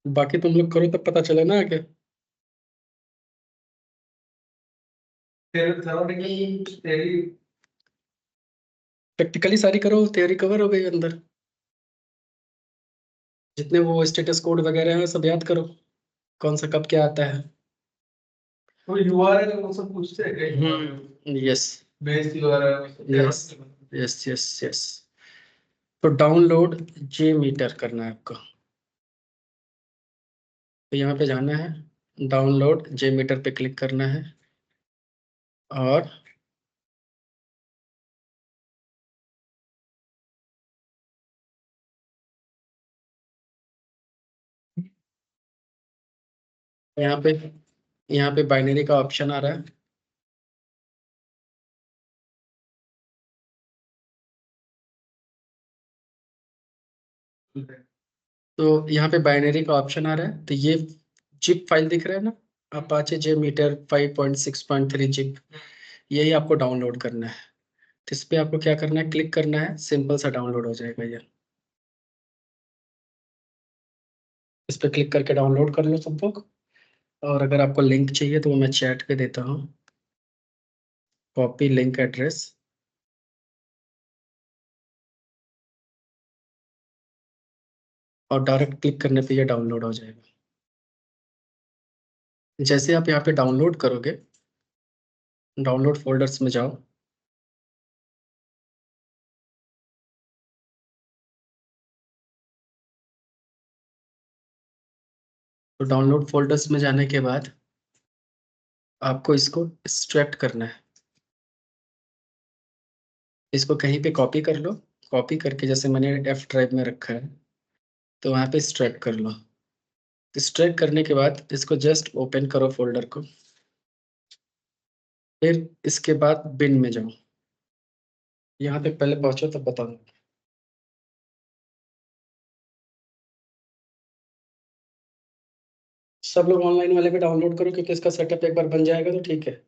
बाकी तुम लोग करो तब पता चले ना आगे। प्रैक्टिकली सारी करो, थ्योरी कवर हो गई अंदर। जितने वो स्टेटस कोड वगैरह है सब याद करो, कौन सा कब क्या आता है। तो यूआरएल वो सब पूछते हैं क्या? Yes base URL. Yes yes yes yes. तो डाउनलोड जे मीटर करना है आपको। तो यहाँ पे जाना है, डाउनलोड जे मीटर पे क्लिक करना है, और यहाँ पे यहाँ पे बाइनरी का ऑप्शन आ रहा है। तो यहाँ पे बाइनरी का ऑप्शन आ रहा है, तो ये जिप फाइल दिख रहा है ना, अपाचे जे मीटर 5.6.3 जिप, यही आपको डाउनलोड करना है। तो इस पे आपको क्या करना है, क्लिक करना है, सिंपल सा डाउनलोड हो जाएगा ये। इस पे क्लिक करके डाउनलोड कर लो सब लोग। और अगर आपको लिंक चाहिए तो वो मैं चैट पे देता हूँ, कॉपी लिंक एड्रेस, और डायरेक्ट क्लिक करने पे ये डाउनलोड हो जाएगा। जैसे आप यहाँ पे डाउनलोड करोगे, डाउनलोड फोल्डर्स में जाओ, तो डाउनलोड फोल्डर्स में जाने के बाद आपको इसको एक्सट्रैक्ट करना है। इसको कहीं पे कॉपी कर लो, कॉपी करके जैसे मैंने एफ ड्राइव में रखा है, तो वहाँ पे एक्सट्रैक्ट कर लो। एक्सट्रैक्ट करने के बाद इसको जस्ट ओपन करो फोल्डर को, फिर इसके बाद बिन में जाओ। यहाँ तक पहले पहुंचो तब बता दो। सब लोग ऑनलाइन वाले पे डाउनलोड करो, क्योंकि इसका सेटअप एक बार बन जाएगा तो ठीक है।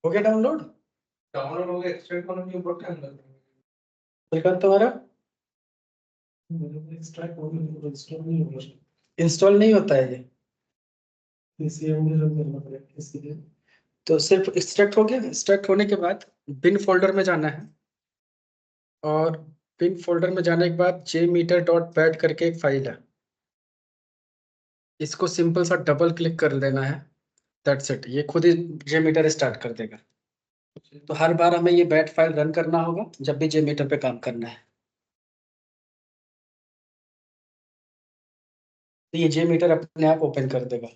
हो गया डाउनलोड? डाउनलोड हो गया, एक्सट्रैक्ट होने में बहुत टाइम लगता है। फिर तुम्हारा एक्सट्रैक्ट होने में इंस्टॉल नहीं होगा। इंस्टॉल नहीं होता है ये, पीसीएम में रन करना पड़ेगा इसलिए। तो सिर्फ एक्सट्रैक्ट हो गया। एक्सट्रैक्ट होने के बाद बिन फोल्डर में जाना है, और बिन फोल्डर में जाने के बाद jmeter.bat करके एक फाइल है, इसको सिंपल सा डबल क्लिक कर देना है। दैट्स इट, ये खुद ही jmeter स्टार्ट कर देगा। तो हर बार हमें ये बैट फाइल रन करना होगा जब भी jmeter पे काम करना है। तो ये jmeter अपने आप ओपन कर देगा।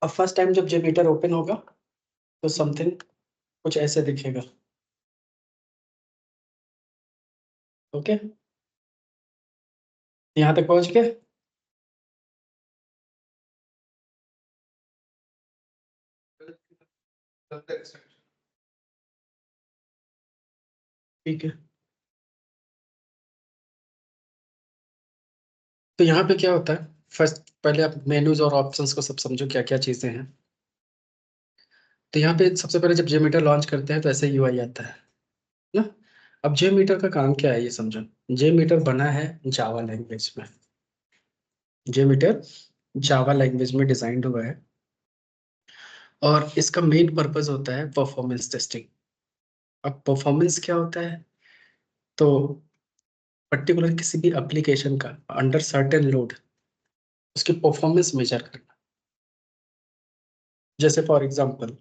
अब फर्स्ट टाइम जब jmeter ओपन होगा तो समथिंग कुछ ऐसे दिखेगा। ओके, यहाँ तक पहुंच गए? ठीक है, तो यहाँ पे क्या होता है, फर्स्ट पहले आप मेन्यूज और ऑप्शंस को सब समझो क्या क्या चीजें हैं। तो यहाँ पे सबसे पहले जब jmeter लॉन्च करते हैं तो ऐसे यूआई आता है ना। अब jmeter का काम क्या है ये समझो। jmeter बना है जावा लैंग्वेज में, jmeter जावा लैंग्वेज में डिजाइंड हुआ है, और इसका मेन पर्पस होता है परफॉर्मेंस टेस्टिंग। अब परफॉर्मेंस क्या होता है, तो पर्टिकुलर किसी भी एप्लीकेशन का अंडर सर्टेन लोड उसकी परफॉर्मेंस मेजर करना। जैसे फॉर एग्जांपल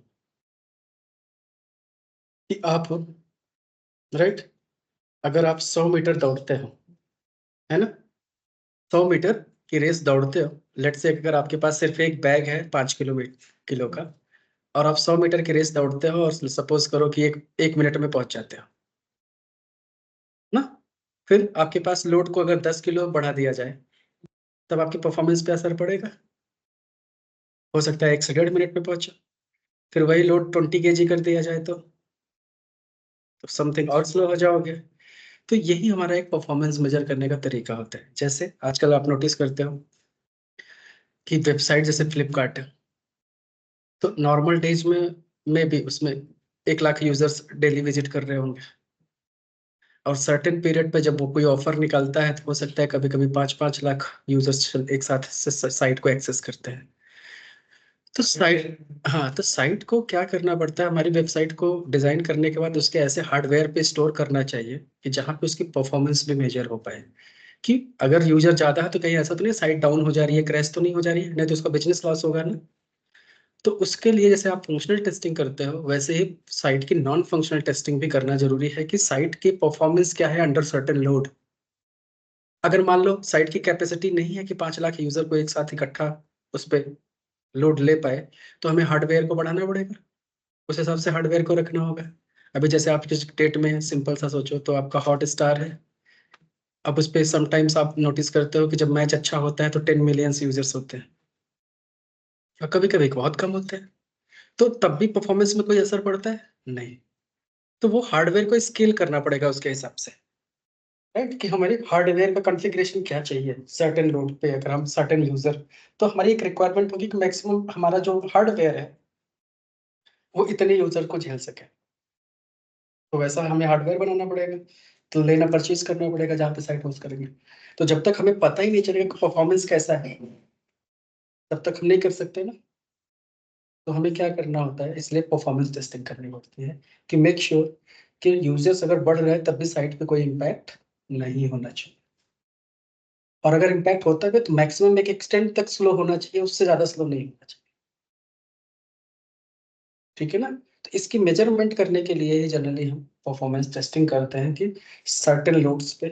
कि आप, राइट, अगर आप 100 मीटर दौड़ते हो, है ना, 100 मीटर की रेस दौड़ते हो, लेट से अगर आपके पास सिर्फ एक बैग है 5 किलो का, और आप 100 मीटर की रेस दौड़ते हो और सपोज करो कि एक मिनट में पहुंच जाते हो ना, फिर आपके पास लोड को अगर 10 किलो बढ़ा दिया जाए तब आपकी परफॉर्मेंस पे असर पड़ेगा। हो सकता है 1 से 1.5 मिनट में पहुंचे। फिर वही लोड 20 kg कर दिया जाए तो समथिंग और स्लो हो जाओगे। तो यही हमारा एक परफॉर्मेंस मेजर करने का तरीका होता है। जैसे आजकल आप नोटिस करते हो कि वेबसाइट जैसे फ्लिपकार्ट है, तो नॉर्मल डेज में भी उसमें 1 लाख यूजर्स डेली विजिट कर रहे होंगे, और सर्टेन पीरियड पे जब वो कोई ऑफर निकलता है तो हो सकता है कभी कभी 5-5 लाख यूजर्स एक साथ साइट को एक्सेस करते हैं। तो साइट, हाँ, तो साइट को क्या करना पड़ता है, हमारी वेबसाइट को डिजाइन करने के बाद उसके ऐसे हार्डवेयर पे स्टोर करना चाहिए कि जहाँ पे उसकी परफॉर्मेंस भी मेजर हो पाए। कि अगर यूजर ज्यादा है तो कहीं ऐसा तो नहीं साइट डाउन हो जा रही है, क्रैश तो नहीं हो जा रही है, नहीं तो उसका बिजनेस लॉस होगा ना। तो उसके लिए जैसे आप फंक्शनल टेस्टिंग करते हो वैसे ही साइट की नॉन फंक्शनल टेस्टिंग भी करना जरूरी है कि साइट की परफॉर्मेंस क्या है अंडर सर्टेन लोड। अगर मान लो साइट की कैपेसिटी नहीं है कि 5 लाख यूजर को एक साथ इकट्ठा उस पर लोड ले पाए, तो हमें हार्डवेयर को बढ़ाना पड़ेगा, उस हिसाब से हार्डवेयर को रखना होगा। अभी जैसे आप जिस डेट में सिंपल सा सोचो तो आपका हॉट स्टार है, अब उस पर समटाइम्स आप नोटिस करते हो कि जब मैच अच्छा होता है तो 10 मिलियन यूजर्स होते हैं, और कभी कभी बहुत कम होते हैं। तो तब भी परफॉर्मेंस में कोई असर पड़ता है? नहीं। तो वो हार्डवेयर को स्केल करना पड़ेगा उसके हिसाब से, राइट, कि हमारे हार्डवेयर का कॉन्फ़िगरेशन क्या चाहिए सर्टेन लोड पे, अगर हम सर्टेन यूजर, तो हमारी एक रिक्वायरमेंट होगी कि मैक्सिमम हमारा जो हार्डवेयर है वो इतने यूजर को झेल सके। तो वैसा हमें हार्डवेयर बनाना पड़ेगा, तो लेना परचेज करना पड़ेगा जहाँ पे साइट होस्ट करेंगे। तो जब तक हमें पता ही नहीं चलेगा कि परफॉर्मेंस कैसा है तब तक हम नहीं कर सकते ना। तो हमें क्या करना होता है, इसलिए परफॉर्मेंस टेस्टिंग करनी पड़ती है कि मेक श्योर कि यूजर्स अगर बढ़ रहे हैं तब भी साइट पे कोई इम्पैक्ट नहीं होना चाहिए, और अगर इम्पैक्ट होता है तो मैक्सिमम एक एक्सटेंट तक स्लो होना चाहिए, उससे ज्यादा स्लो नहीं होना चाहिए। ठीक है ना। तो इसकी मेजरमेंट करने के लिए ही जनरली हम परफॉर्मेंस टेस्टिंग करते हैं कि सर्टेन लोड्स पे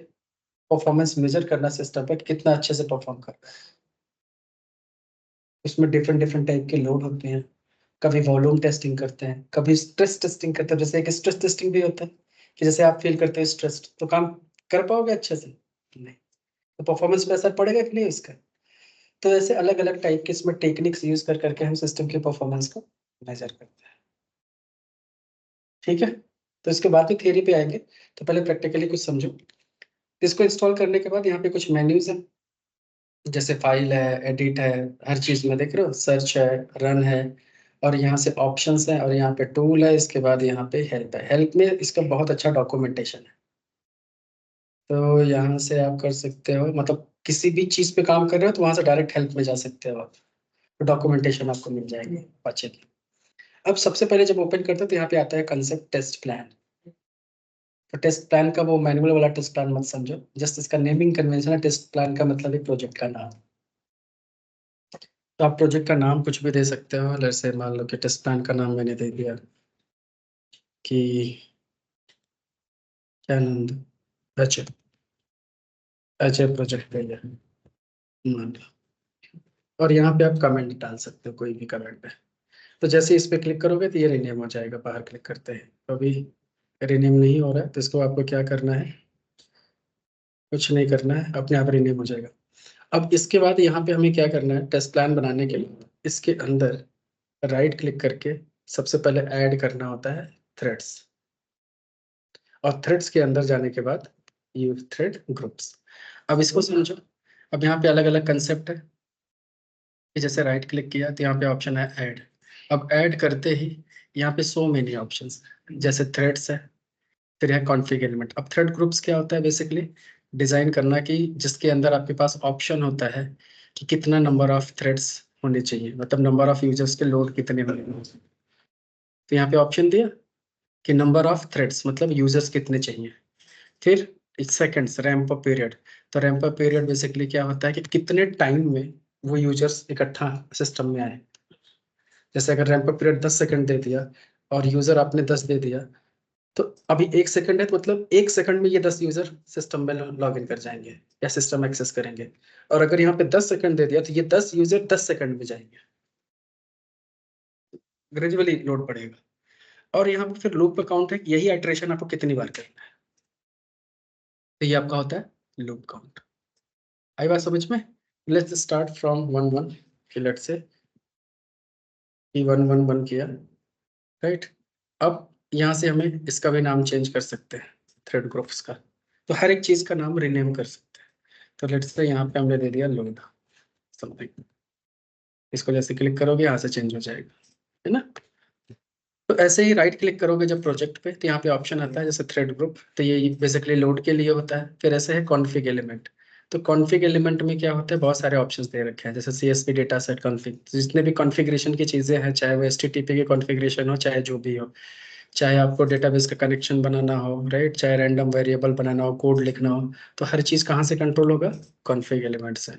परफॉर्मेंस मेजर करना सिस्टम पे कितना अच्छे से परफॉर्म कर रहा है। इसमें डिफरेंट डिफरेंट टाइप के लोड होते हैं, कभी वॉल्यूम टेस्टिंग करते हैं, कभी स्ट्रेस टेस्टिंग करते हैं। जैसे एक स्ट्रेस टेस्टिंग भी होता है कि जैसे आप फील करते हैं स्ट्रेस तो काम कर पाओगे अच्छे से? नहीं। तो परफॉर्मेंस पे असर पड़ेगा कि नहीं इसका? तो ऐसे अलग अलग टाइप के इसमें टेक्निक्स यूज करके हम सिस्टम की परफॉर्मेंस को मेजर करते हैं। ठीक है। तो इसके बाद भी थियरी पे आएंगे, तो पहले प्रैक्टिकली कुछ समझो। इसको इंस्टॉल करने के बाद यहाँ पे कुछ मेन्यूज हैं, जैसे फाइल है, एडिट है, हर चीज में देख रहे हो, सर्च है, रन है, और यहाँ से ऑप्शंस है, और यहाँ पे टूल है, इसके बाद यहाँ पे हेल्प है। हेल्प में इसका बहुत अच्छा डॉक्यूमेंटेशन है, तो यहाँ से आप कर सकते हो, मतलब किसी भी चीज पे काम कर रहे हो तो वहां से डायरेक्ट हेल्प में जा सकते हो आप, तो डॉक्यूमेंटेशन आपको मिल जाएगी अपाचे की। अब सबसे पहले जब ओपन करते हो तो यहाँ पे आता है कंसेप्ट टेस्ट प्लान। तो टेस्ट प्लान का वो मैनुअल वाला टेस्ट प्लान मत समझो, जस्ट इसका नेमिंग कन्वेंशन है। टेस्ट प्लान का मतलब है प्रोजेक्ट का नाम। तो आप प्रोजेक्ट का नाम कुछ भी दे सकते हो, जैसे मान लो कि टेस्ट प्लान का नाम मैंने दे दिया कि क्या नाम दो, अजय, अजय प्रोजेक्ट दे दिया मान लो। और यहाँ पे आप कमेंट डाल सकते हो, कोई भी कमेंट है। तो जैसे इस पे क्लिक करोगे तो ये रिनेम हो जाएगा, बाहर क्लिक करते हैं तो अभी रिनेम नहीं हो रहा है, तो इसको आपको क्या करना है, कुछ नहीं करना है, अपने आप रिनेम हो जाएगा। अब इसके बाद यहाँ पे हमें क्या करना है, टेस्ट प्लान बनाने के लिए इसके अंदर राइट क्लिक करके सबसे पहले ऐड करना होता है थ्रेड्स, और थ्रेड्स के अंदर जाने के बाद यूज थ्रेड ग्रुप्स। अब इसको समझो। अब यहाँ पे अलग अलग कंसेप्ट है कि जैसे राइट क्लिक किया तो यहाँ पे ऑप्शन है ऐड। अब ऐड करते ही यहाँ पे सो मेनी ऑप्शंस, जैसे थ्रेड्स है, फिर है कॉन्फिग एलिमेंट। अब थ्रेड ग्रुप्स क्या होता है, बेसिकली डिजाइन करना कि जिसके अंदर आपके पास ऑप्शन होता है कि कितना नंबर ऑफ थ्रेड्स होने चाहिए, मतलब नंबर ऑफ यूजर्स के लोड कितने होने चाहिए। तो यहाँ पे ऑप्शन दिया कि नंबर ऑफ थ्रेड्स मतलब यूजर्स कितने चाहिए। फिर सेकंड्स, रैंप अप पीरियड। तो रैंप अप पीरियड बेसिकली क्या होता है कि कितने टाइम में वो यूजर्स इकट्ठा सिस्टम में आए। जैसे अगर रैंप अप पीरियड 10 सेकंड दे दिया और यूजर आपने 10 दे दिया, तो अभी 1 सेकंड है, तो मतलब 1 सेकंड में ये 10 यूजर सिस्टम में लॉग इन कर जाएंगे या सिस्टम एक्सेस करेंगे। और अगर यहाँ पे 10 सेकंड दे दिया तो ये 10 यूजर 10 सेकंड में जाएंगे, ग्रेजुअली लोड पड़ेगा। और यहाँ पे फिर लूप का काउंट है, यही आइट्रेशन आपको कितनी बार करना है, तो ये आपका होता है लूप काउंट। आई बात समझ में? लेट्स स्टार्ट फ्रॉम 1 1, कि लेट्स से कि 1 1 1 किया, राइट। अब यहाँ से हमें इसका भी नाम चेंज कर सकते हैं, थ्रेड ग्रुप्स का। तो हर एक चीज का नाम रिनेम कर सकते हैं। तो लेट्स से यहाँ पे हमने दे दिया लोड समथिंग। इसको जैसे क्लिक करोगे यहाँ से चेंज हो जाएगा, है ना। तो ऐसे ही राइट क्लिक करोगे जब प्रोजेक्ट पे, तो यहाँ पे ऑप्शन आता है जैसे थ्रेड ग्रुप, तो ये बेसिकली लोड के लिए होता है। फिर ऐसे है कॉन्फ़िग एलिमेंट। तो कॉन्फ़िग एलिमेंट में क्या होता है, बहुत सारे ऑप्शंस दे रखे हैं, जैसे CSV डेटा सेट कॉन्फ़िग, जितने भी कॉन्फ़िगरेशन की चीजें हैं, चाहे वो HTTP की कॉन्फ़िगरेशन हो, चाहे जो भी हो, चाहे आपको डेटाबेस का कनेक्शन बनाना हो, राइट, चाहे रैंडम वेरिएबल बनाना हो, कोड लिखना हो, तो हर चीज कहाँ से कंट्रोल होगा, कॉन्फ़िग एलिमेंट से।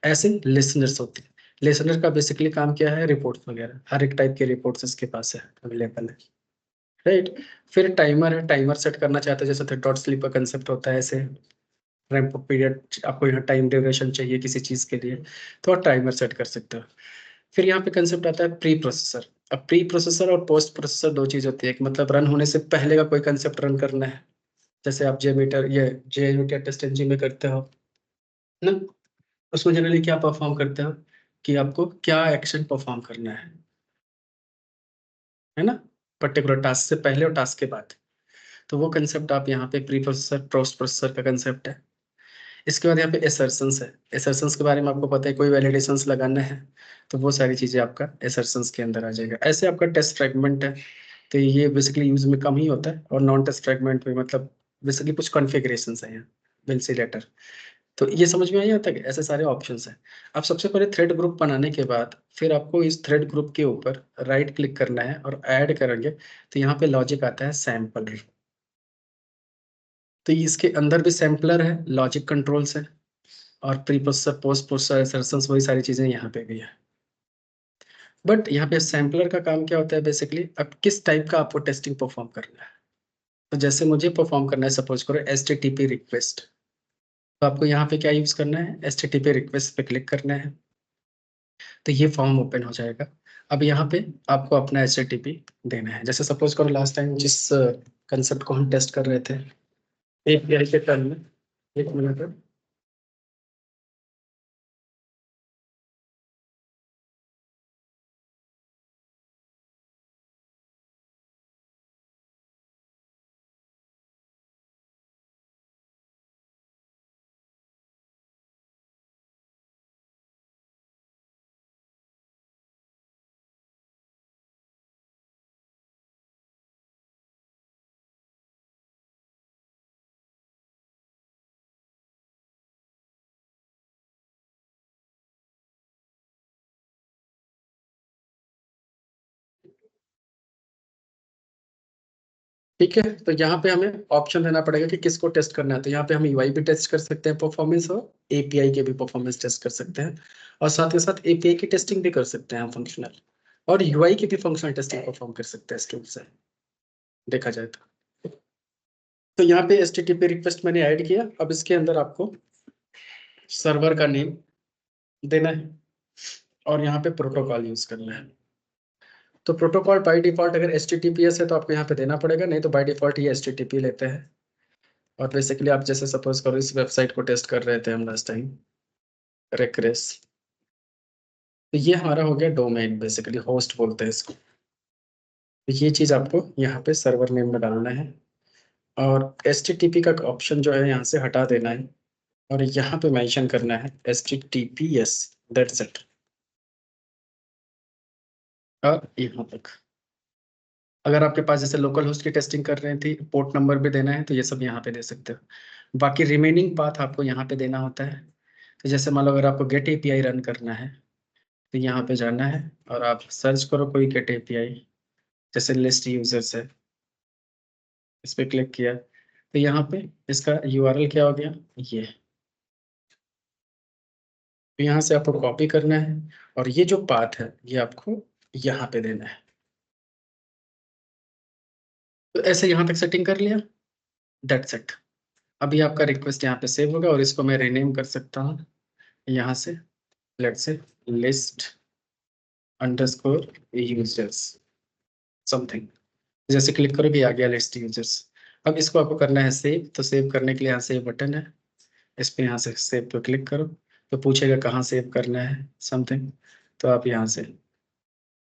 ऐसे लिसनर्स होते हैं। लिसनर का बेसिकली काम क्या है, रिपोर्ट्स वगैरह, हर एक टाइप के रिपोर्ट्स इसके पास है, अवेलेबल है, राइट। फिर टाइमर है, टाइमर सेट करना चाहते हैं, जैसे डॉट स्लीप का कंसेप्ट होता है, ऐसे रैंप अप पीरियड, आपको यहाँ टाइम ड्यूरेशन चाहिए किसी चीज के लिए, तो आप टाइमर सेट कर सकते हो। फिर यहाँ पे कंसेप्ट आता है प्री प्रोसेसर। अब प्री प्रोसेसर और पोस्ट प्रोसेसर दो चीज होती है, एक मतलब रन होने से पहले का कोई कंसेप्ट रन करना है, जैसे आप जेमीटर, ये JUnit या टेस्ट एनजी में करते हो ना, उसमें जनरली क्या परफॉर्म करते हो कि आपको क्या एक्शन परफॉर्म करना है ना, पर्टिकुलर टास्क से पहले और टास्क के बाद। तो वो कंसेप्ट आप यहाँ पे प्री प्रोसेसर, पोस्ट प्रोसेसर का कंसेप्ट है। इसके बाद यहाँ पे एसर्शंस है। एसर्शंस के बारे में आपको पता है, कोई वैलिडेशंस लगाना है तो वो सारी चीजें आपका एसर्शंस के अंदर आ जाएगा। ऐसे आपका टेस्ट फ्रेगमेंट है, तो ये बेसिकली यूज में कम ही होता है, और नॉन टेस्ट फ्रेगमेंट में मतलब बेसिकली कुछ कॉन्फ़िगरेशंस है यहाँ, बिल्सी तो ये समझ में नहीं आता कि ऐसे सारे ऑप्शंस हैं। अब सबसे पहले थ्रेड ग्रुप बनाने के बाद फिर आपको इस थ्रेड ग्रुप के ऊपर राइट क्लिक करना है और ऐड करेंगे, तो यहाँ पे लॉजिक आता है सैम्पलर। तो इसके अंदर भी सैम्पलर है, लॉजिक कंट्रोल्स है, और pre processor, post processor, instructions, वही सारी चीजें यहाँ पे भी है। बट यहाँ पे सैम्पलर का काम क्या होता है, बेसिकली अब किस टाइप का आपको टेस्टिंग परफॉर्म करना है। तो जैसे मुझे परफॉर्म करना है, सपोज करो HTTP रिक्वेस्ट, तो आपको यहाँ पे क्या यूज करना है, HTTP रिक्वेस्ट पे क्लिक करना है, तो ये फॉर्म ओपन हो जाएगा। अब यहाँ पे आपको अपना HTTP देना है, जैसे सपोज करो लास्ट टाइम जिस कंसेप्ट को हम टेस्ट कर रहे थे API के टर्म में, 1 मिनट। ठीक है, तो यहाँ पे हमें ऑप्शन देना पड़ेगा कि किसको टेस्ट करना है। तो यहाँ पे हम यूआई भी टेस्ट कर सकते हैं परफॉर्मेंस, और एपीआई के भी परफॉर्मेंस टेस्ट कर सकते हैं, और साथ के साथ एपीआई की टेस्टिंग भी कर सकते हैं हम फंक्शनल, और यूआई की भी फंक्शनल टेस्टिंग परफॉर्म कर सकते हैं इस टूल से, देखा जाए तो यहाँ पे HTTP रिक्वेस्ट मैंने ऐड किया। अब इसके अंदर आपको सर्वर का नेम देना है और यहाँ पे प्रोटोकॉल यूज करना है। तो प्रोटोकॉल बाय डिफॉल्ट अगर HTTPS है तो आपको यहाँ पे देना पड़ेगा, नहीं तो बाय डिफॉल्ट ये HTTP लेते हैं। और बेसिकली आप जैसे सपोज करो इस वेबसाइट को टेस्ट कर रहे थे हम लास्ट टाइम, रेक्रेस, तो ये हमारा हो गया डोमेन, बेसिकली होस्ट बोलते हैं इसको। तो ये चीज आपको यहाँ पे सर्वर नेम में डालना है, और HTTP का ऑप्शन जो है यहाँ से हटा देना है, और यहाँ पे मेंशन करना है HTTPS, दैट्स इट। और यहाँ तक अगर आपके पास जैसे लोकल होस्ट की टेस्टिंग कर रहे थे, पोर्ट नंबर भी देना है, तो ये सब यहाँ पे दे सकते हो। बाकी रिमेनिंग पाथ आपको यहाँ पे देना होता है। तो जैसे मान लो अगर आपको गेट एपीआई रन करना है, तो यहाँ पे जाना है और आप सर्च करो कोई गेट एपीआई, जैसे लिस्ट यूजर्स है, इस पे क्लिक किया तो यहाँ पे इसका यूआरएल क्या हो गया, ये। तो यहाँ से आपको कॉपी करना है, और ये जो पाथ है ये आपको यहाँ पे देना है। तो ऐसे यहाँ तक सेटिंग कर लिया, दैट्स इट। अभी आपका रिक्वेस्ट यहाँ पे सेव होगा, और इसको मैं रीनेम कर सकता हूँ यहाँ से, let's say list underscore users something. जैसे क्लिक करोगे आ गया लिस्ट यूजर्स। अब इसको आपको करना है सेव, तो सेव करने के लिए यहाँ सेव बटन है, इस पे यहाँ से सेव पे क्लिक करो, तो पूछेगा कहाँ सेव करना है समथिंग, तो आप यहाँ से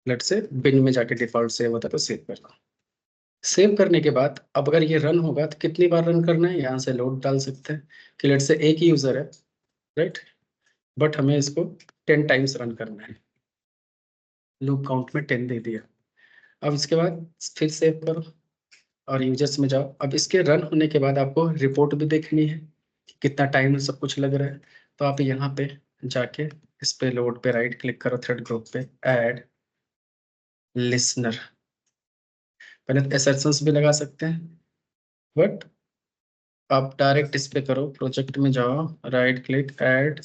लेट से बिन में जाके डिफॉल्ट सेव होता है तो सेव कर दो। सेव करने के बाद अब अगर ये रन होगा तो कितनी बार रन करना है, यहाँ से लोड डाल सकते हैं कि लेट से एक ही यूजर है, राइट, बट हमें इसको 10 टाइम्स रन करना है, लूप काउंट में 10 दे दिया। अब इसके बाद फिर सेव करो और यूजर्स में जाओ। अब इसके रन होने के बाद आपको रिपोर्ट भी देखनी है कि कितना टाइम सब कुछ लग रहा है। तो आप यहाँ पे जाके इस पे लोड पे राइट क्लिक करो, थ्रेड ग्रुप पे ऐड लिसनर। पहले तो एसर्शंस भी लगा सकते हैं, बट आप डायरेक्ट इस पे करो, प्रोजेक्ट में जाओ, राइट क्लिक ऐड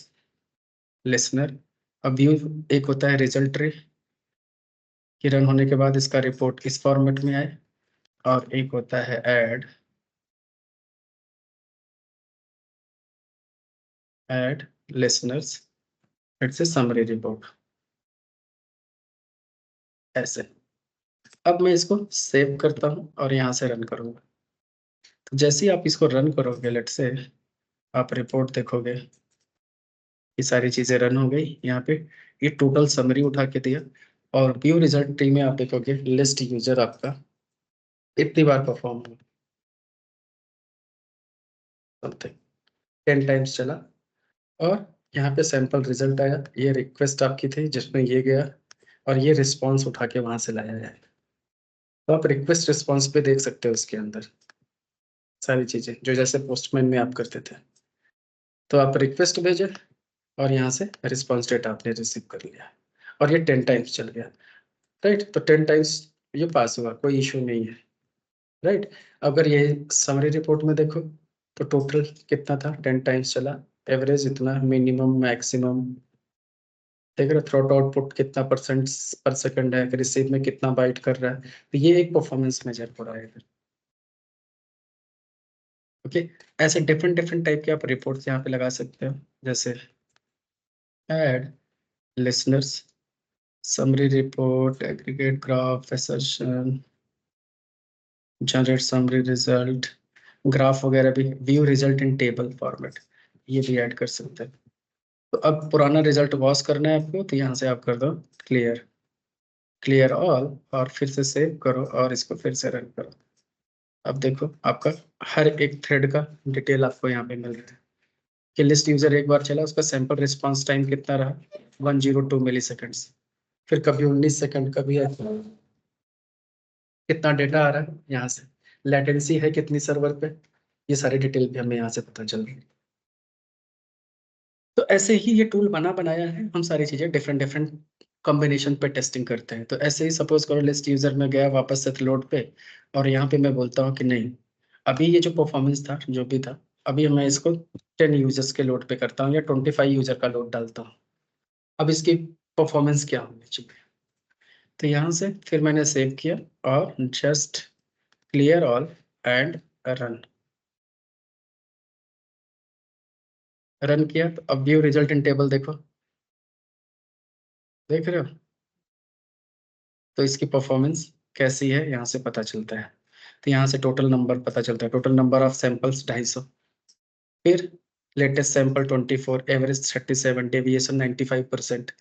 लिसनर। अब व्यू एक होता है रिजल्ट ट्री कि रन होने के बाद इसका रिपोर्ट इस फॉर्मेट में आए, और एक होता है add listeners, it's a summary report, ऐसे। अब मैं इसको सेव करता हूँ और यहाँ से रन करूंगा। तो जैसे ही आप इसको रन करोगे, लेट से आप रिपोर्ट देखोगे, ये सारी चीजें रन हो गई। यहाँ पे ये टोटल समरी उठा के दिया, और व्यू रिजल्ट ट्री में आप देखोगे लिस्ट यूजर आपका इतनी बार परफॉर्म हुआ, समथिंग 10 टाइम्स चला। और यहाँ पे सैंपल रिजल्ट आया, ये रिक्वेस्ट आपकी थी जिसमें ये गया, और ये रिस्पॉन्स उठा के वहां से लाया जाए। तो आप रिक्वेस्ट रिस्पॉन्स पे देख सकते हो उसके अंदर सारी चीजें जो जैसे पोस्टमैन में आप करते थे। तो आप रिक्वेस्ट भेजे और यहाँ से रिस्पॉन्स डेटा आपने रिसीव कर लिया, और ये 10 टाइम्स चल गया, राइट। तो 10 टाइम्स ये पास हुआ, कोई इशू नहीं है, राइट। अगर ये समरी रिपोर्ट में देखो तो टोटल कितना था, 10 टाइम्स चला, एवरेज इतना, मिनिमम मैक्सिमम, देख रहे थ्रोट आउटपुट कितना परसेंट पर सेकंड है, रिसीव में कितना बाइट कर रहा है। तो ये एक परफॉर्मेंस मेजर हो रहा है। ओके, ऐसे डिफरेंट डिफरेंट टाइप के आप रिपोर्ट्स यहाँ पे लगा सकते हो, जैसे add listeners summary report, aggregate graph, assertion, generate summary result, graph वगैरह भी, view result in table format, ये भी ऐड कर सकते हैं। तो अब पुराना रिजल्ट वॉश करना है आपको, तो यहाँ से आप कर दो क्लियर, क्लियर ऑल, और फिर से सेव करो और इसको फिर से रन करो। अब देखो आपका हर एक थ्रेड का डिटेल आपको यहाँ पे मिल रहा है कि लिस्ट यूजर एक बार चला, उसका सैंपल रिस्पांस टाइम कितना रहा, 102 मिली सेकेंड्स, फिर कभी 19 सेकंड, कभी कितना डेटा आ रहा है यहाँ से, लेटेंसी है कितनी सर्वर पे, ये सारी डिटेल भी हमें यहाँ से पता चल रही है। तो ऐसे ही ये टूल बना बनाया है हम सारी चीजें डिफरेंट डिफरेंट कॉम्बिनेशन पे टेस्टिंग करते हैं। तो ऐसे ही सपोज करो लिस्ट यूजर में गया वापस से लोड पे, और यहाँ पे मैं बोलता हूँ कि नहीं, अभी ये जो परफॉर्मेंस था जो भी था, अभी मैं इसको 10 यूजर्स के लोड पे करता हूँ या 25 यूजर का लोड डालता हूँ। अब इसकी परफॉर्मेंस क्या होनी चाहिए? तो यहाँ से फिर मैंने सेव किया और just clear all and run किया। तो अब व्यू रिजल्ट इन टेबल देखो, देख रहे हो? तो इसकी परफॉर्मेंस कैसी है यहाँ से पता चलता है। तो यहाँ से टोटल नंबर पता चलता है, टोटल नंबर ऑफ सैंपल्स 250, फिर लेटेस्ट सैंपल 24, एवरेज 37, डेविएशन 95%।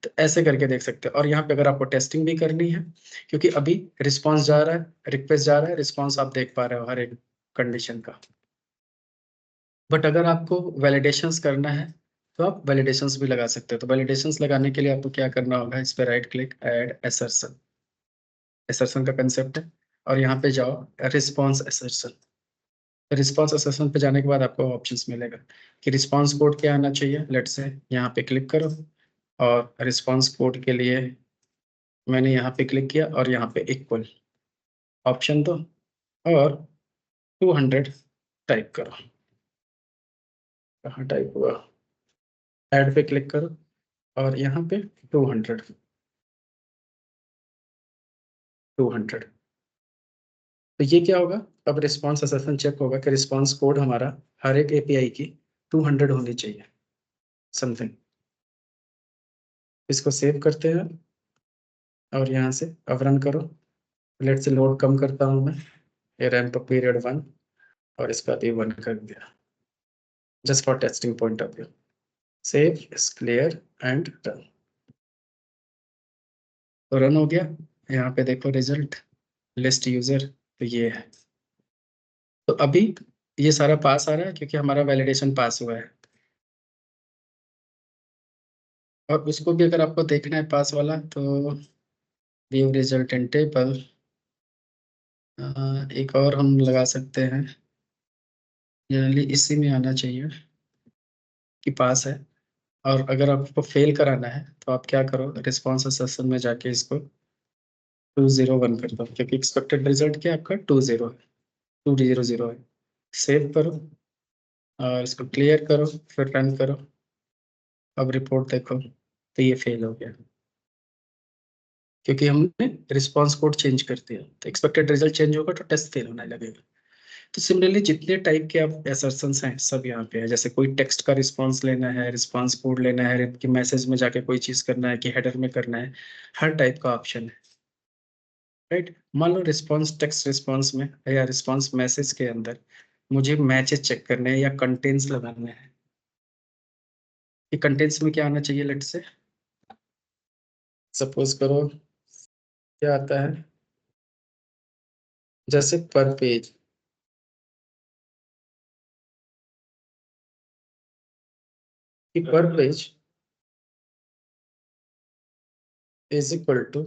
तो ऐसे करके देख सकते हैं। और यहाँ पे अगर आपको टेस्टिंग भी करनी है, क्योंकि अभी रिस्पॉन्स जा रहा है, रिक्वेस्ट जा रहा है, रिस्पॉन्स आप देख पा रहे हो हर एक कंडीशन का। बट अगर आपको वैलिडेशंस करना है तो आप वैलिडेशंस भी लगा सकते हो। तो वैलिडेशंस लगाने के लिए आपको क्या करना होगा, इस पर right click, add assertion, assertion का कंसेप्ट है, और यहाँ पे जाओ रिस्पॉन्स एसर्शन। रिस्पॉन्स एसर्शन पे जाने के बाद आपको ऑप्शंस मिलेगा कि रिस्पॉन्स कोड क्या आना चाहिए। लेट से यहाँ पे क्लिक करो, और रिस्पॉन्स कोड के लिए मैंने यहाँ पे क्लिक किया और यहाँ पे इक्वल ऑप्शन दो और 200 टाइप करो। कहाँ टाइप हुआ, ऐड पे क्लिक करो और यहाँ पे 200 तो ये क्या होगा, अब रिस्पॉन्स असेसमेंट चेक होगा कि रिस्पॉन्स कोड हमारा हर एक एपीआई की 200 होनी चाहिए समथिंग। इसको सेव करते हैं और यहाँ से अब रन करो। लेट से लोड कम करता हूँ मैं, ये रैंप पीरियड 1 और इसका भी 1 कर दिया, just for testing point of view. Save, clear and run. तो रन हो गया। यहाँ पे देखो रिजल्ट, लिस्ट यूजर, तो ये है। तो अभी ये सारा पास आ रहा है क्योंकि हमारा वैलिडेशन पास हुआ है। और उसको भी अगर आपको देखना है पास वाला, तो व्यू रिजल्ट इन टेबल, एक और हम लगा सकते हैं, जनरली इसी में आना चाहिए कि पास है। और अगर आपको फेल कराना है तो आप क्या करो, रिस्पॉन्स सेशन में जाके इसको 201 कर दो, क्योंकि एक्सपेक्टेड रिजल्ट क्या है आपका 20 है, 200 है। सेव करो और इसको क्लियर करो, फिर रन करो। अब रिपोर्ट देखो, तो ये फेल हो गया क्योंकि हमने रिस्पॉन्स कोड चेंज कर दिया। तो एक्सपेक्टेड रिजल्ट चेंज होगा तो टेस्ट फेल होने लगेगा। तो सिमिलरली जितने टाइप के आप असर्शंस हैं सब यहाँ पे है। जैसे कोई टेक्स्ट का रिस्पॉन्स लेना है, रिस्पॉन्स कोड लेना है, कि मैसेज में जाके कोई चीज करना है, कि हेडर में करना है, हर टाइप का ऑप्शन है, राइट। मान लो रिस्पॉन्स टेक्स्ट रिस्पॉन्स में या रिस्पॉन्स मैसेज के अंदर मुझे मैचेस चेक करने हैं या कंटेंट्स लगाने हैं, कि कंटेंट्स में क्या आना चाहिए। लेट से सपोज करो क्या आता है, जैसे पर पेज, कि पर पेज इज इक्वल टू,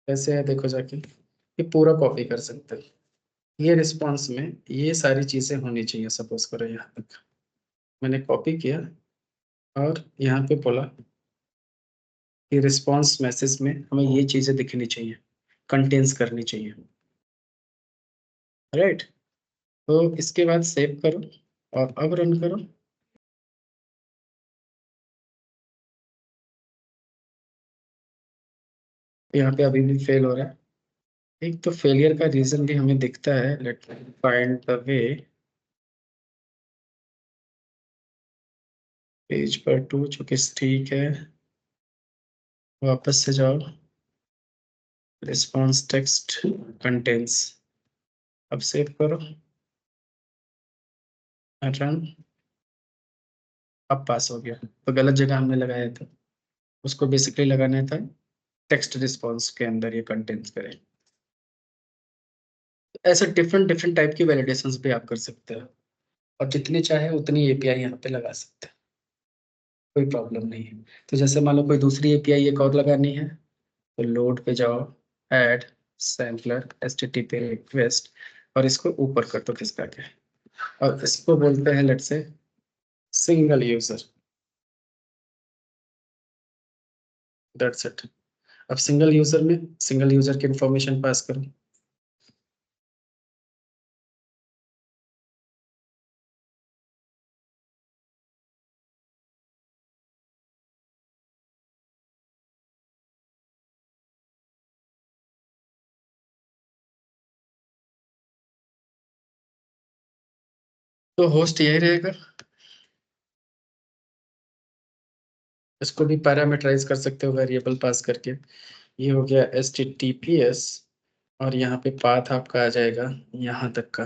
कैसे है देखो जाके, ये पूरा कॉपी कर सकते हैं। ये रिस्पॉन्स में ये सारी चीजें होनी चाहिए। सपोज करो यहाँ तक मैंने कॉपी किया और यहाँ पे बोला कि रिस्पॉन्स मैसेज में हमें ये चीजें दिखनी चाहिए, कंटेंस करनी चाहिए, राइट। तो इसके बाद सेव करो और अब रन करो। यहाँ पे अभी भी फेल हो रहा है। एक तो फेलियर का रीजन भी हमें दिखता है। Let find the way, page पर 2 चूंकि ठीक है, वापस से जाओ, रिस्पॉन्स टेक्स्ट कंटेंट्स, अब सेव करो, रन। अब पास हो गया। तो गलत जगह हमने लगाया था, उसको बेसिकली लगाना था टेक्स्ट रिस्पॉन्स के अंदर ये कंटेंट्स करें। ऐसे डिफरेंट डिफरेंट टाइप की वैलिडेशंस भी आप कर सकते हो, और जितनी चाहे उतनी एपीआई यहाँ पे लगा सकते हैं, कोई प्रॉब्लम नहीं है। तो जैसे मान लो कोई दूसरी एपीआई एक और लगानी है, तो लोड पे जाओ, ऐड सैम्पलर एचटीटीपी रिक्वेस्ट, और इसको ऊपर कर दो खिसका के, और इसको बोलते हैं लेट से सिंगल यूजर। That's it. अब सिंगल यूजर में सिंगल यूजर की इंफॉर्मेशन पास करो। तो होस्ट यही रहेगा, इसको भी पैरामीटराइज कर सकते हो वेरिएबल पास करके। ये हो गया HTTPS, और यहाँ पे पाथ आपका आ जाएगा यहाँ तक का।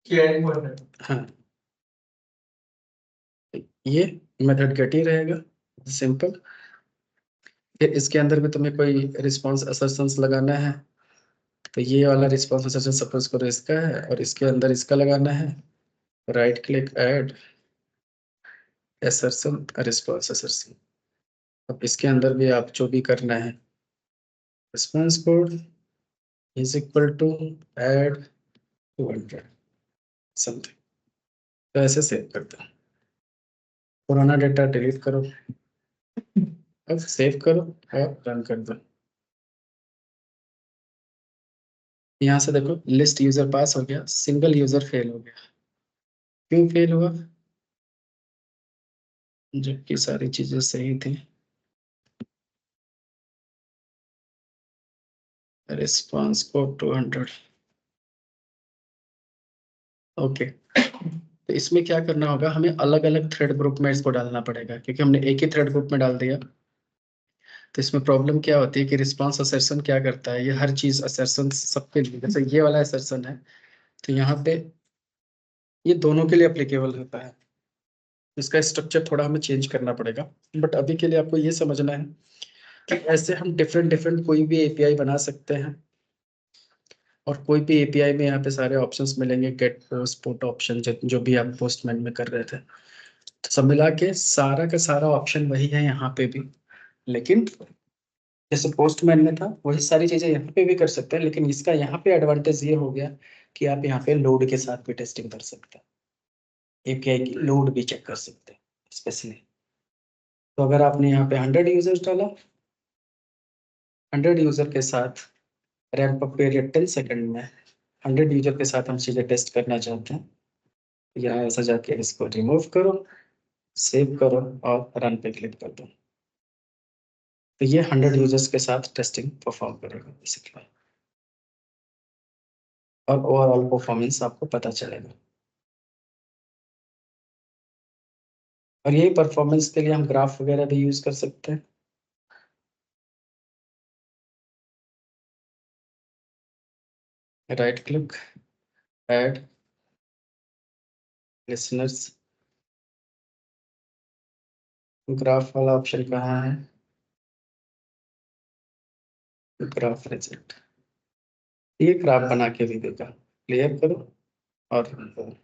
क्या endpoint है? हाँ, ये मेथड गेट ही रहेगा, सिंपल। फिर इसके अंदर भी तुम्हें कोई रिस्पॉन्स असर्शंस लगाना है, तो ये वाला रिस्पॉन्स असर्शन सपोज करो इसका है, और इसके अंदर इसका लगाना है। Right click add assertion response assertion. अब इसके अंदर भी आप जो भी करना है, response code is equal to add 200 something. तो ऐसे सेव कर दो, पुराना डेटा डिलीट करो, अब सेव करो और रन कर दो। यहाँ से देखो लिस्ट यूजर पास हो गया, सिंगल यूजर फेल हो गया। क्यों फेल हुआ? जबकि सारी चीजें सही थी। Response code 200। ओके, तो इसमें क्या करना होगा, हमें अलग अलग थ्रेड ग्रुप में इसको डालना पड़ेगा, क्योंकि हमने एक ही थ्रेड ग्रुप में डाल दिया। तो इसमें प्रॉब्लम क्या होती है कि रिस्पॉन्स असर्शन क्या करता है, ये हर चीज असर्शन सबके लिए, जैसे ये वाला असर्शन है, तो यहाँ पे ये दोनों के लिए अप्लीकेबल होता है। इसका स्ट्रक्चर थोड़ा हमें चेंज करना पड़ेगा, बट अभी के लिए आपको ये समझना है कि ऐसे हम डिफरेंट डिफरेंट कोई भी एपीआई बना सकते हैं, और कोई भी एपीआई में यहाँ पे सारे ऑप्शंस मिलेंगे, गेट पोस्ट पुट ऑप्शन, जो भी आप पोस्टमैन में कर रहे थे। तो सब मिला के सारा का सारा ऑप्शन वही है यहाँ पे भी, लेकिन जैसे पोस्टमैन में था वही सारी चीजें यहाँ पे भी कर सकते हैं, लेकिन इसका यहाँ पे एडवांटेज ये हो गया कि आप यहाँ पे लोड के साथ भी टेस्टिंग कर सकते हैं, एपीआई की लोड भी चेक कर सकते हैं स्पेशली। तो अगर आपने यहाँ पे 100 यूजर्स डाला, 100 यूजर के साथ रैंप अप पीरियड 10 सेकंड में, 100 यूजर के साथ हम चीजें टेस्ट करना चाहते हैं, तो यहाँ ऐसा जाके इसको रिमूव करो, सेव करो और रन पे क्लिक कर दो। तो ये 100 यूजर्स के साथ टेस्टिंग परफॉर्म करेगा बेसिकली, और ओवरऑल परफॉर्मेंस आपको पता चलेगा। और यही परफॉर्मेंस के लिए हम ग्राफ वगैरह भी यूज कर सकते हैं। Right click add listeners, graph वाला ऑप्शन कहाँ है? ग्राफ रिजल्ट, ये ग्राफ बना के भी देगा। क्लियर करो और run करो।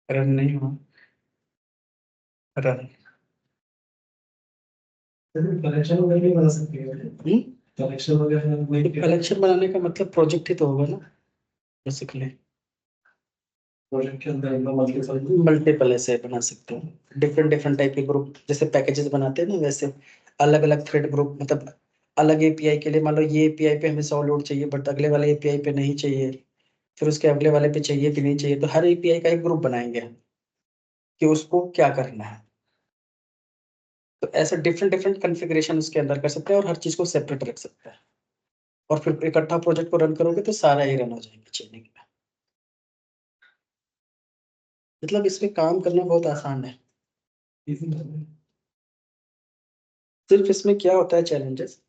रन नहीं हुआ, रन। कलेक्शन वगैरह भी बना सकते हैं। कलेक्शन वगैरह वही कलेक्शन बनाने का मतलब प्रोजेक्ट ही तो होगा ना बेसिकली। प्रोजेक्ट के अंदर मल्टीपल मल्टीपल ऐसे बना सकते हो, डिफरेंट डिफरेंट टाइप के ग्रुप, जैसे पैकेजेस बनाते हैं ना वैसे अलग अलग थ्रेड ग्रुप, मतलब अलग एपीआई के लिए मान लो ये एपीआई पे हमें 100 लोड चाहिए, बट अगले वाले एपीआई पे नहीं चाहिए, फिर उसके अगले वाले पे चाहिए कि नहीं चाहिए, तो हर एपीआई का एक ग्रुप बनाएंगे हम कि उसको क्या करना है। तो ऐसे डिफरेंट डिफरेंट कॉन्फ़िगरेशन उसके अंदर कर सकते हैं, और हर चीज को सेपरेट रख सकते हैं, और फिर इकट्ठा प्रोजेक्ट को रन करोगे तो सारा ही रन हो जाएगा चेनिंग में। मतलब इसमें काम करना बहुत आसान है। सिर्फ इसमें क्या होता है चैलेंजेस,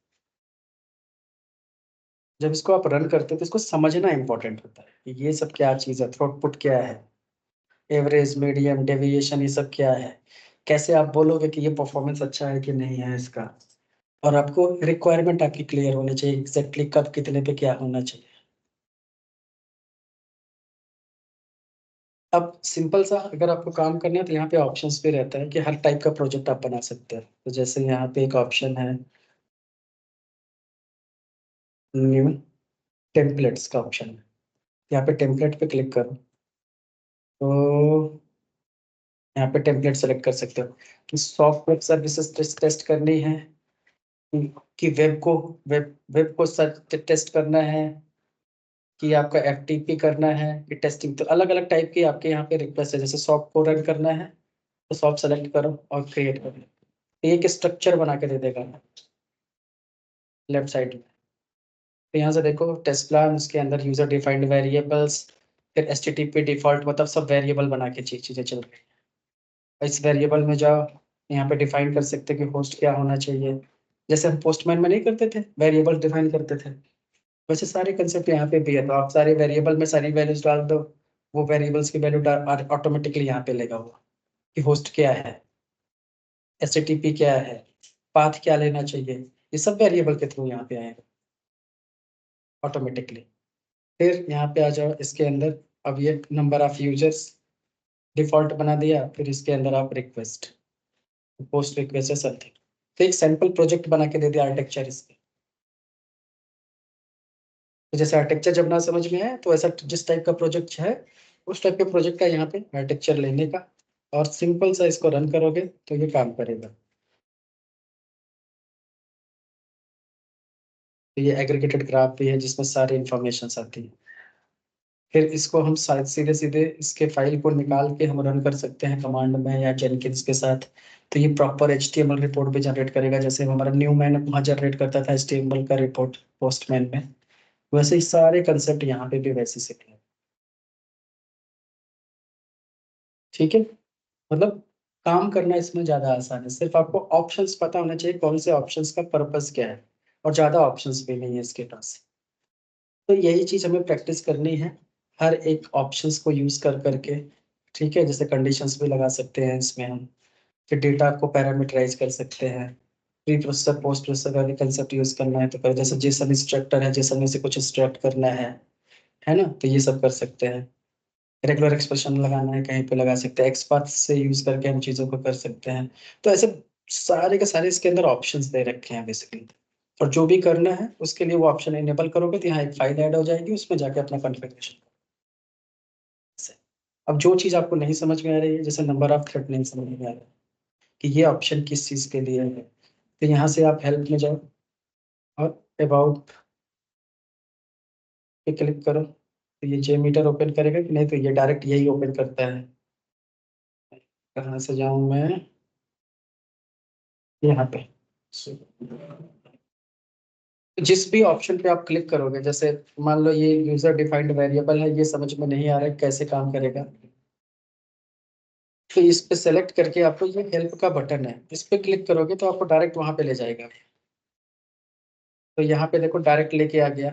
जब इसको आप रन करते हो तो इसको समझना इंपॉर्टेंट होता है कि ये सब क्या चीज़ है, थ्रूपुट क्या है, एवरेज मीडियम डेविएशन ये सब क्या है, कैसे आप बोलोगे कि ये परफॉर्मेंस अच्छा है कि नहीं है इसका। और आपको रिक्वायरमेंट आपकी क्लियर होनी चाहिए, एग्जैक्टली कब कितने पे क्या होना चाहिए। अब सिंपल सा अगर आपको काम करना है तो यहाँ पे ऑप्शंस पे रहता है कि हर टाइप का प्रोजेक्ट आप बना सकते हैं। तो जैसे यहाँ पे एक ऑप्शन है न्यू, टेम्पलेट्स का ऑप्शन है, यहाँ पे टेम्पलेट पे क्लिक करो तो यहाँ पे टेम्पलेट सेलेक्ट कर सकते हो कि सॉफ्ट वेब सर्विसेज टेस्ट करनी है कि वेब को टेस्ट करना है कि आपका एफटीपी करना है कि टेस्टिंग। तो अलग अलग टाइप की आपके यहाँ पे रिक्वेस्ट है। जैसे सॉफ्ट को रन करना है तो सॉफ्ट सेलेक्ट करो और क्रिएट करो, तो एक स्ट्रक्चर बना के दे देगा लेफ्ट साइड में। तो यहाँ से देखो टेस्ट प्लान, उसके अंदर यूजर डिफाइंड वेरिएबल्स, फिर एचटीटीपी डिफॉल्ट, मतलब सब वेरिएबल बना के चीजें चल रही है। इस वेरिएबल में जाओ, यहाँ पे डिफाइन कर सकते हैं कि होस्ट क्या होना चाहिए, जैसे हम पोस्टमैन में नहीं करते थे, वेरिएबल डिफाइन करते थे, वैसे सारे कंसेप्ट यहाँ पे भी है। तो आप सारे वेरिएबल में सारी वैल्यूज डाल दो, वो वेरिएबल्स की वैल्यू ऑटोमेटिकली यहाँ पे लेगा वो, कि होस्ट क्या है, एचटीटीपी क्या है, पाथ क्या लेना चाहिए, ये सब वेरिएबल के थ्रू यहाँ पे आएगा ऑटोमेटिकली। फिर यहाँ पे आ जाओ इसके अंदर, अब ये नंबर ऑफ यूजर्स डिफॉल्ट बना दिया, फिर इसके अंदर आप रिक्वेस्ट, पोस्ट रिक्वेस्ट है समथिंग। तो एक सैंपल प्रोजेक्ट बना के दे दिया आर्किटेक्चर इसके। तो जैसे आर्किटेक्चर जब ना समझ में आए तो ऐसा जिस टाइप का प्रोजेक्ट है उस टाइप के प्रोजेक्ट का यहाँ पे आर्किटेक्चर लेने का, और सिंपल सा इसको रन करोगे तो ये काम करेगा। तो ये एग्रीगेटेड ग्राफ भी है जिसमें सारी इंफॉर्मेशन आती है। फिर इसको हम शायद सीधे सीधे इसके फाइल को निकाल के हम रन कर सकते हैं कमांड में या जेनकिंस के साथ। तो ये प्रॉपर HTML रिपोर्ट भी जनरेट करेगा, जैसे हमारा न्यू मैन वहाँ जनरेट करता था HTML का रिपोर्ट पोस्टमैन में, वैसे ही सारे कंसेप्ट यहाँ पे भी वैसे से है। ठीक है, मतलब काम करना इसमें ज्यादा आसान है, सिर्फ आपको ऑप्शंस पता होना चाहिए कौन से ऑप्शंस का पर्पस क्या है, और ज्यादा ऑप्शंस भी नहीं है इसके पास। तो यही चीज हमें प्रैक्टिस करनी है, हर एक ऑप्शंस को यूज कर करके। ठीक है, जैसे कंडीशंस भी लगा सकते हैं इसमें हम, फिर डेटा को पैरामीटराइज कर सकते हैं, प्री प्रोसेसर पोस्ट प्रोसेसर वाले कंसेप्ट यूज करना है तो कर, जैसे जेसन इंस्ट्रक्टर है, जेसन में से कुछ इंस्ट्रक्ट करना है ना, तो ये सब कर सकते हैं। रेगुलर एक्सप्रेशन लगाना है कहीं पे लगा सकते हैं, एक्सपाथ से यूज करके हम चीजों को कर सकते हैं। तो ऐसे सारे के सारे इसके अंदर ऑप्शंस दे रखे हैं बेसिकली, और जो भी करना है उसके लिए वो ऑप्शन इनेबल करोगे तो यहाँ एक फाइल ऐड हो जाएगी, उसमें जाके अपना कॉन्फ़िगरेशन। अब जो चीज आपको नहीं समझ में आ रही है, जैसे नंबर ऑफ थ्रेड नहीं समझ में आ रहा है कि ये ऑप्शन किस चीज के लिए है, तो यहाँ से आप हेल्प में जाओ और अबाउट पे क्लिक करो, तो ये JMeter ओपन करेगा कि नहीं, तो ये डायरेक्ट यही ओपन करता है। कहाँ से जाऊं मैं, यहाँ पे। जिस भी ऑप्शन पे आप क्लिक करोगे, जैसे मान लो ये यूजर डिफाइंड वेरिएबल है, ये समझ में नहीं आ रहा है कैसे काम करेगा, तो इस पे सेलेक्ट करके आपको ये हेल्प का बटन है, इस पे क्लिक करोगे तो आपको डायरेक्ट वहां पे ले जाएगा। तो यहाँ पे देखो डायरेक्ट लेके आ गया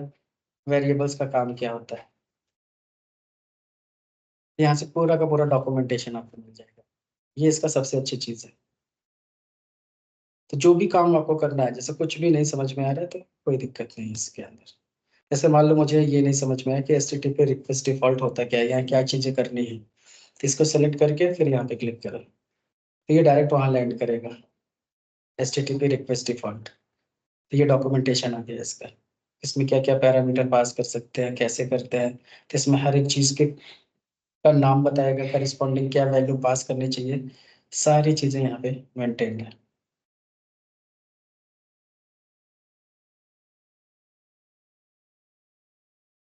वेरिएबल्स का काम क्या होता है, यहाँ से पूरा का पूरा डॉक्यूमेंटेशन आपको मिल जाएगा। ये इसका सबसे अच्छी चीज है। तो जो भी काम आपको करना है, जैसे कुछ भी नहीं समझ में आ रहा है तो कोई दिक्कत नहीं है इसके अंदर। जैसे मान लो मुझे ये नहीं समझ में आया कि HTTP रिक्वेस्ट डिफॉल्ट होता क्या है, यहाँ क्या चीजें करनी है, तो इसको सेलेक्ट करके फिर यहाँ पे क्लिक करो, तो ये डायरेक्ट वहाँ लैंड करेगा HTTP रिक्वेस्ट डिफॉल्ट। तो ये डॉक्यूमेंटेशन आ गया इसका, इसमें क्या क्या पैरामीटर पास कर सकते हैं, कैसे करते हैं, तो इसमें हर एक चीज के का नाम बताएगा, करस्पॉन्डिंग क्या वैल्यू पास करनी चाहिए, सारी चीजें यहाँ पे मेंटेन है।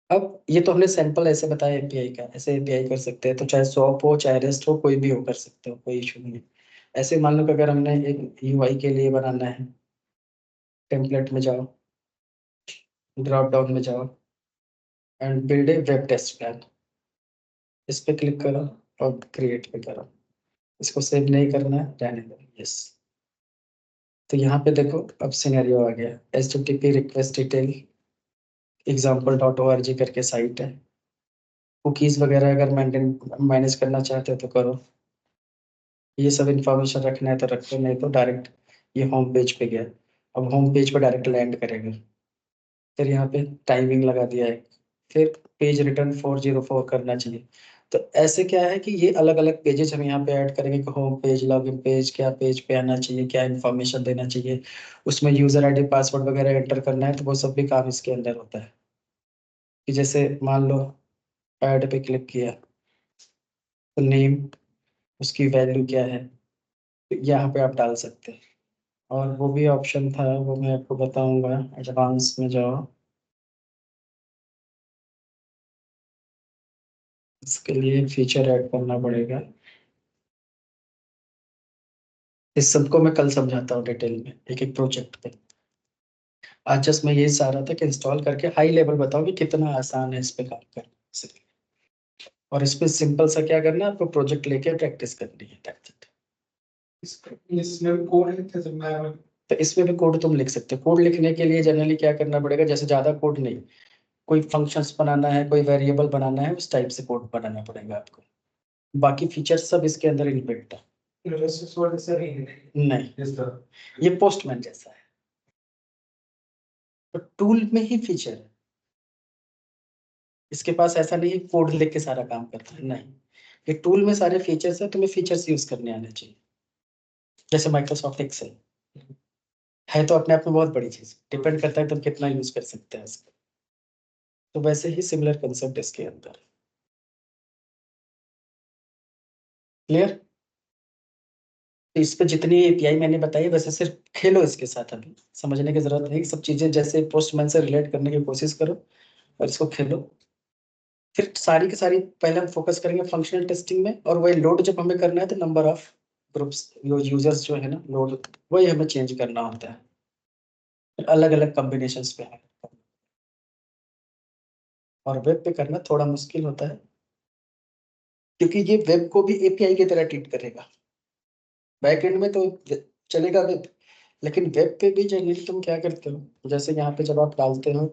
अब ये तो हमने सैंपल ऐसे बताया API का, ऐसे API कर सकते हैं, तो चाहे सॉप हो चाहे रेस्ट हो, कोई भी हो कर सकते हो, कोई इशू नहीं है। ऐसे मान लो कि अगर हमने एक UI के लिए बनाना है, टेम्पलेट में जाओ, ड्रॉप डाउन में जाओ and build a web test plan, इस पे क्लिक करो और क्रिएट पे करो, इसको सेव नहीं करना है, रहने दो, यस। तो यहाँ पे देखो अब सिनेरियो आ गया, HTTP रिक्वेस्ट डिटेल example.org करके साइट है, कुकीज वगैरह अगर मेंटेन मैनेज करना चाहते हो तो करो, ये सब इंफॉर्मेशन रखना है तो रखो, नहीं तो डायरेक्ट ये होम पेज पे गया। अब होम पेज पे डायरेक्ट लैंड करेगा, फिर यहाँ पे टाइमिंग लगा दिया है, फिर पेज रिटर्न 404 करना चाहिए। तो ऐसे क्या है कि ये अलग अलग पेजेस हम यहाँ पे ऐड करेंगे कि होम पेज, लॉगिन पेज, क्या पेज पे आना चाहिए, क्या इन्फॉर्मेशन देना चाहिए, उसमें यूजर ID पासवर्ड वगैरह एंटर करना है, तो वो सब भी काम इसके अंदर होता है। कि जैसे मान लो ऐड पे क्लिक किया तो नेम उसकी वैल्यू क्या है, तो यहाँ पे आप डाल सकते हैं। और वो भी ऑप्शन था, वो मैं आपको बताऊंगा। एडवांस में जाओ, इसके लिए फीचर ऐड करना पड़ेगा। इस सबको मैं कल समझाता हूँ डिटेल में एक एक प्रोजेक्ट पे। आज जस्ट मैं यही चाह रहा था कि इंस्टॉल करके हाई लेवल बताओ कि कितना आसान है इस पे काम करना। और इस पे सिंपल सा क्या करना है, आपको प्रोजेक्ट लेके प्रैक्टिस करनी है, that's it। इसमें कोड लिखते समय तो इसमें भी कोड तुम लिख सकते हो। कोड लिखने के लिए जनरली क्या करना पड़ेगा, जैसे ज्यादा कोड नहीं, कोई फंक्शंस बनाना है, कोई वेरिएबल बनाना है, उस टाइप से कोड बनाना पड़ेगा आपको। बाकी फीचर्स सब इसके अंदर इनबिल्ट है। नहीं, ये पोस्टमैन जैसा है, तो टूल में ही फीचर है। इसके पास ऐसा नहीं है कोड लिख के सारा काम करता है, नहीं। ये टूल में सारे फीचर्स है, तुम्हें फीचर्स यूज करने आने चाहिए। जैसे माइक्रोसॉफ्ट एक्सेल है तो अपने आप में बहुत बड़ी चीज, डिपेंड करता है तुम कितना यूज कर सकते हैं इसको। तो वैसे ही सिमिलर कंसेप्ट इसके अंदर। क्लियर? तो इस पे जितनी एपीआई मैंने बताई वैसे सिर्फ खेलो इसके साथ, अभी समझने की जरूरत नहीं। सब चीजें जैसे पोस्टमैन से रिलेट करने की कोशिश करो और इसको खेलो। फिर सारी की सारी पहले हम फोकस करेंगे फंक्शनल टेस्टिंग में, और वही लोड जब हमें करना है तो नंबर ऑफ ग्रुप्स यूजर्स जो है ना, लोड वही हमें चेंज करना होता है। अलग अलग कॉम्बिनेशंस पे है, और वेब पे करना थोड़ा मुश्किल होता है क्योंकि ये वेब को भी एपीआई की तरह ट्रीट करेगा। बैकएंड में तो चलेगा वेब, लेकिन वेब पे भी जनरली तुम क्या करते हो, जैसे यहाँ पे जब आप डालते हो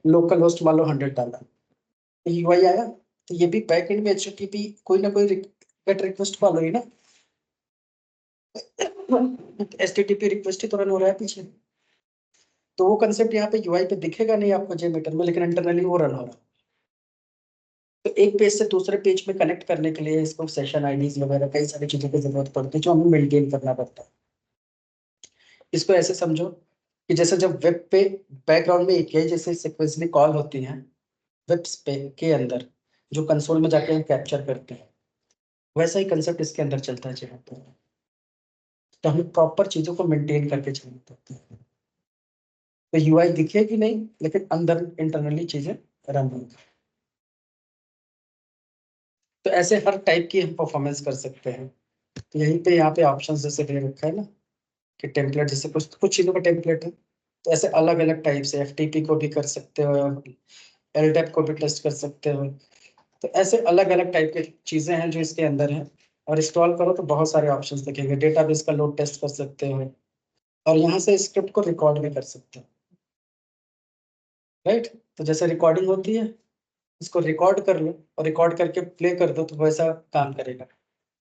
लोकल होस्ट मान लो 100 डाला, यूआई आया, तो ये भी बैकएंड में एचटीटीपी कोई ना कोई गेट रिक्वेस्ट फॉलो ही ना, एचटीटीपी रिक्वेस्ट ही तो रन हो रहा है पीछे। तो वो कंसेप्ट यहाँ पे यूआई पे दिखेगा नहीं आपको जेमीटर में, लेकिन इंटरनली वो रन हो रहा है। तो एक पेज से दूसरे पेज में कनेक्ट करने के लिए इसको सेशन आईडीज वगैरह कई सारी चीजों की जरूरत पड़ती है, जो हमें मेंटेन करना पड़ता है। इसको ऐसे समझो कि जैसे जब वेब पे बैकग्राउंड में एपीआई जैसे सीक्वेंसली कॉल होती हैं वेब पे के अंदर, जो कंसोल में जाके हम कैप्चर करते हैं, वैसा ही कंसेप्ट इसके अंदर चलता है जहाँ पे। तो हमें प्रॉपर चीजों को मेंटेन करके चलना पड़ता है। तो यूआई दिखेगी नहीं, लेकिन अंदर इंटरनली चीजें रन होंगी। तो ऐसे हर टाइप की हम परफॉर्मेंस कर सकते हैं। तो यहीं पे यहाँ पे ऑप्शन जैसे दे रखा है ना, कि टेम्पलेट जैसे कुछ कुछ चीजों का टेम्पलेट है, तो ऐसे अलग अलग टाइप से एफटीपी को भी कर सकते हो, एलडेप को भी टेस्ट कर सकते हो। तो ऐसे अलग अलग टाइप की चीजें हैं जो इसके अंदर हैं। और इंस्टॉल करो तो बहुत सारे ऑप्शंस दिखेंगे, डेटाबेस का लोड टेस्ट कर सकते हो, और यहाँ से स्क्रिप्ट को रिकॉर्ड भी कर सकते हो। राइट? तो जैसे रिकॉर्डिंग होती है, इसको रिकॉर्ड कर लो और रिकॉर्ड करके प्ले कर दो, तो वैसा काम करेगा।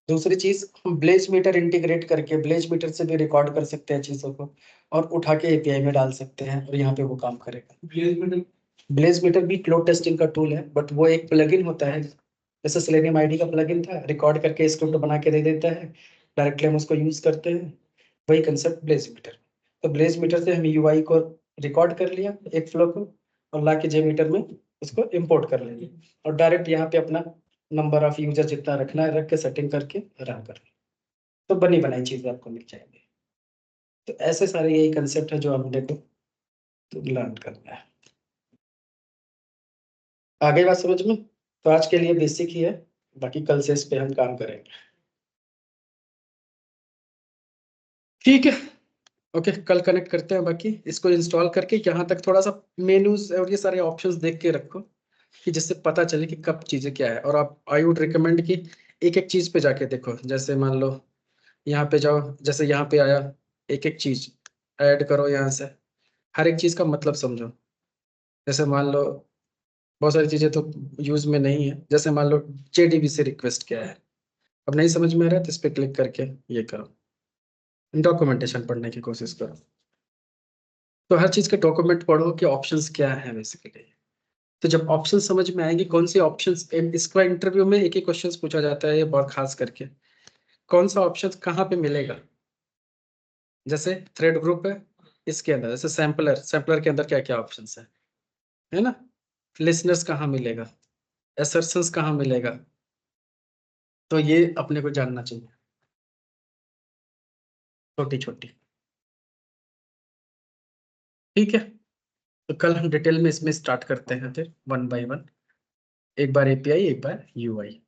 दूसरी चीज, हम ब्लेज मीटर इंटीग्रेट करके ब्लेज मीटर से भी रिकॉर्ड कर सकते हैं चीजों को, और उठा के एपीआई में डाल सकते हैं, और यहाँ पे वो काम करेगा। ब्लेज मीटर भी क्लोड टेस्टिंग का टूल है, बट वो एक प्लगइन होता है। जैसे सेलेनियम आईडी का प्लगइन था, रिकॉर्ड करके स्क्रिप्ट बना के दे देता है, डायरेक्टली हम उसको यूज करते हैं। वही कंसेप्ट ब्लेज मीटर। तो ब्लेज मीटर से हम यूआई को रिकॉर्ड कर लिया एक फ्लो को, और ला के जे मीटर में उसको इंपोर्ट कर लेंगे, और डायरेक्ट यहाँ पे अपना नंबर ऑफ यूजर जितना रखना है रख के सेटिंग करके रन कर, तो बनी बनाई चीजें आपको मिल जाएंगी। तो ऐसे सारे यही कंसेप्ट है जो हमने को तो लर्न करना है। आगे बात समझ में? तो आज के लिए बेसिक ही है, बाकी कल से इस पे हम काम करेंगे। ठीक है, ओके, कल कनेक्ट करते हैं। बाकी इसको इंस्टॉल करके यहाँ तक थोड़ा सा मेनूज और ये सारे ऑप्शंस देख के रखो, कि जिससे पता चले कि कब चीजें क्या है। और आप आई वुड रिकमेंड कि एक एक चीज पे जाके देखो। जैसे मान लो यहाँ पे जाओ, जैसे यहाँ पे आया, एक एक चीज ऐड करो यहाँ से, हर एक चीज का मतलब समझो। जैसे मान लो बहुत सारी चीजें तो यूज में नहीं है, जैसे मान लो जेडीबी से रिक्वेस्ट क्या है, अब नहीं समझ में आ रहा है तो इस पे क्लिक करके ये करो, डॉक्यूमेंटेशन पढ़ने की कोशिश करो। तो हर चीज के डॉक्यूमेंट पढ़ो कि ऑप्शंस क्या है बेसिकली। तो जब ऑप्शन समझ में आएंगे कौन सी ऑप्शंस, इसका इंटरव्यू में एक ही क्वेश्चन पूछा जाता है ये बहुत खास करके, कौन सा ऑप्शन कहाँ पे मिलेगा। जैसे थ्रेड ग्रुप है, इसके अंदर जैसे सैम्पलर, सैम्पलर के अंदर क्या क्या ऑप्शंस है ना। लिसनर्स कहाँ मिलेगा, असर्शंस कहाँ मिलेगा, तो ये अपने को जानना चाहिए, छोटी छोटी। ठीक है, तो कल हम डिटेल में इसमें स्टार्ट करते हैं फिर वन बाय वन, एक बार एपीआई एक बार यूआई।